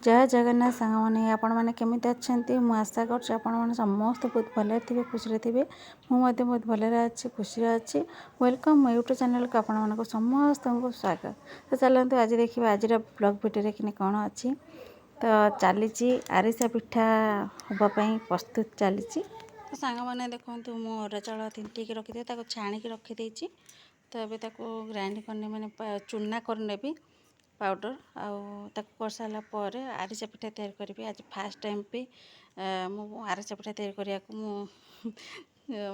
जय जगन्नाथ सांग मैंने आपण मैंने केमी अच्छा मुझे आशा कर समस्त बहुत भले थे खुशी थे मुझे बहुत भले अच्छी खुशी अच्छी वेलकम मो यूट्यूब चैनल को आपण समस्त को स्वागत। तो चलते आज देखिए आज ब्लॉग भिडियो कि कौन अच्छी तो चली आरिसा पिठा हाँपाई प्रस्तुत चली। तो सांग मैंने देखो मो अरुआ चाउल तिंटिकी रखी छाणिकी रखीदे तो ये ग्राइंड करने मैंने चूना करनेबी पाउडर कर सारा पर आरिसा पिठा तैयार करी। आज फास्ट टाइम पे मु आरिसा पिठा तैयार करने को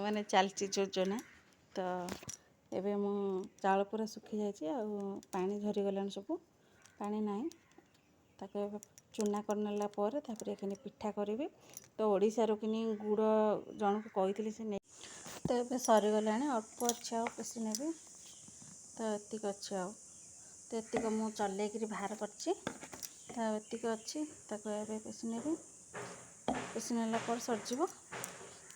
माने चलती योजना। तो एबे मु चाउल पूरा सुखी जाइए पानी झरी गलानी सब पानी नहीं ताके चूना करनेला कि पिठा करी। तो ओडिशा रो कि गुड़ जन को कही से नहीं तो ये सरीगला अल्प अच्छे आ पेसी नेबी तो एतिक अच्छे आ तो एतिक मु चलेकरी बाहर करची तो एतिक अच्छी पेसी नेबी पेसी नेला पर सरजिवो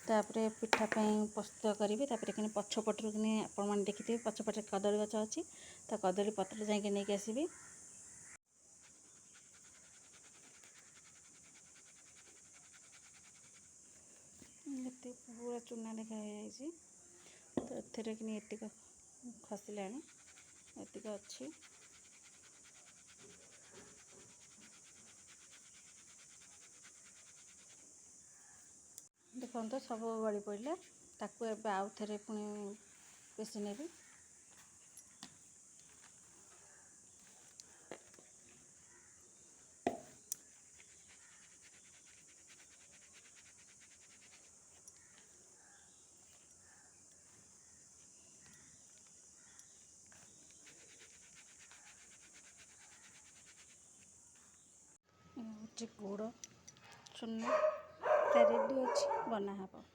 तापरे पिठा प्रस्तुत करी। कि पछपटर कि आपण मैंने देखिए पछपटे कदली गछ अच्छी तो कदली पत्र जाके नहीं आसबि। पूरा चूना देखा तो एथिरे कि एतिक खसला एतिक अच्छी देखो तो सब गली पड़ा ताकू एबे आउ थे पुणी पेसी नेबी। गुड़ चूना रेडी अच्छी बना हे।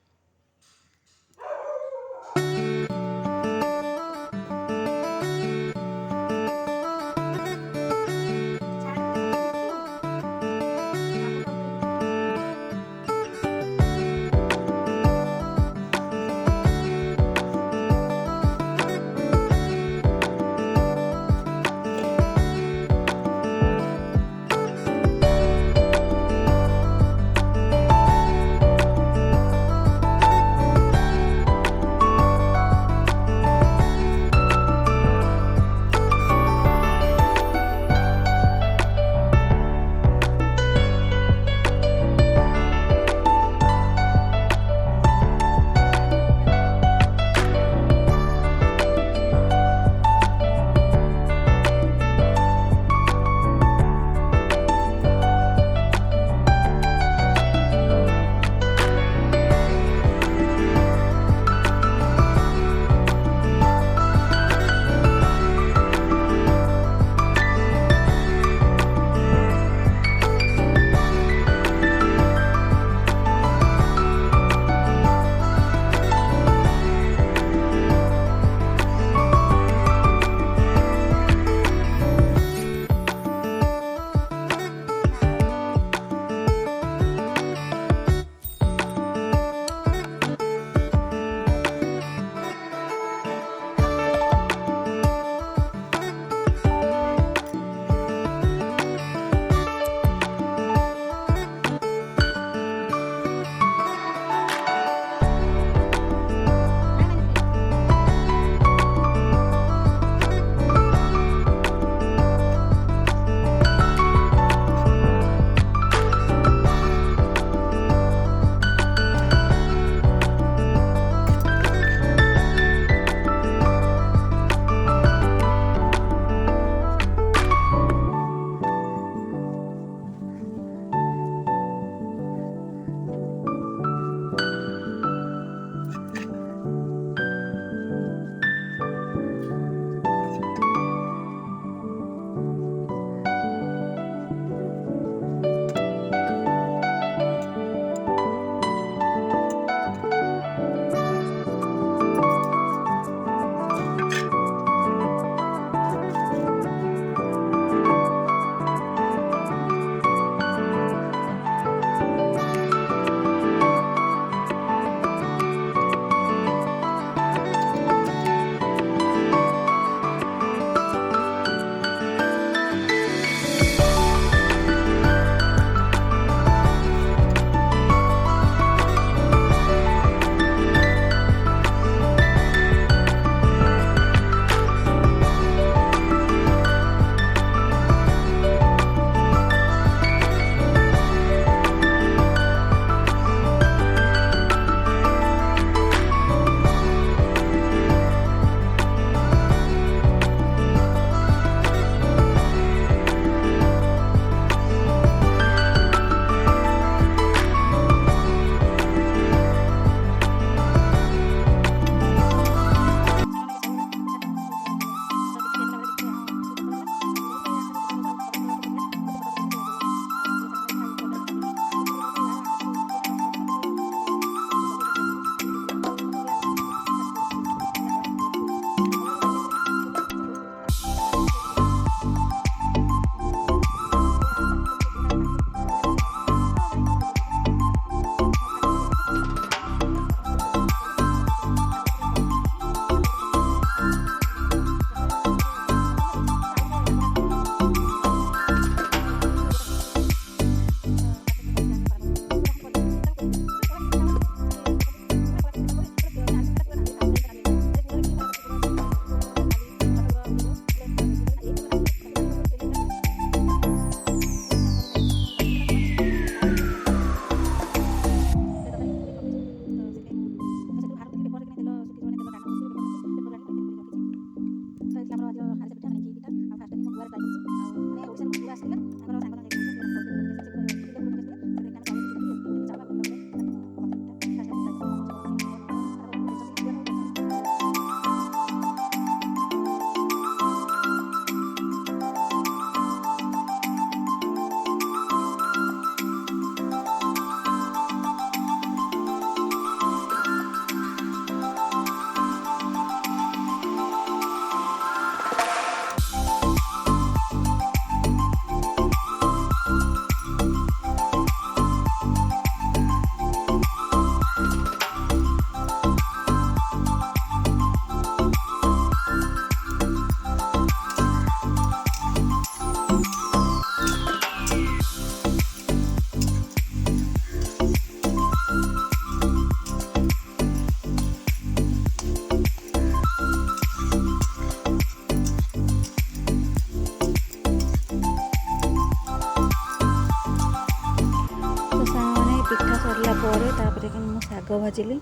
ତାପରେ କିନ୍ତୁ ମୁଁ ଶାଗ ଭାଜିଲି।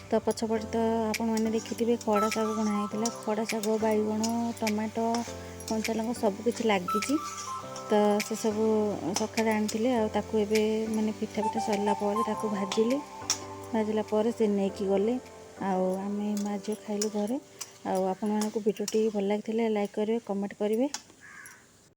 ତ ପଛପଟେ ତ ଆପଣମାନେ ଦେଖିଥିବେ ଖଡ଼ା ଶାଗ ବୁଣା ହେଇଥିଲା। ଖଡ଼ା ଶାଗ, ବାଇଗଣ, ଟମାଟୋ, କଞ୍ଚାଲଙ୍କା ସବୁ କିଛି ଲାଗିଛି। ତ ସେସବୁ ସକାଳେ ଆଣିଥିଲି ଆଉ ତାକୁ ଏବେ ମାନେ ପିଠା ସରିଲା ପରେ ତାକୁ ଭାଜିଲା ପରେ ସେ ନେଇକି ଗଲେ ଆଉ ଆମେ ମା ଝିଅ ଖାଇଲୁ ଘରେ। ଆଉ ଆପଣମାନଙ୍କୁ ଭିଡ଼ିଓଟି ଭଲ ଲାଗିଥିଲେ ଲାଇକ୍ କରିବେ, କମେଣ୍ଟ କରିବେ।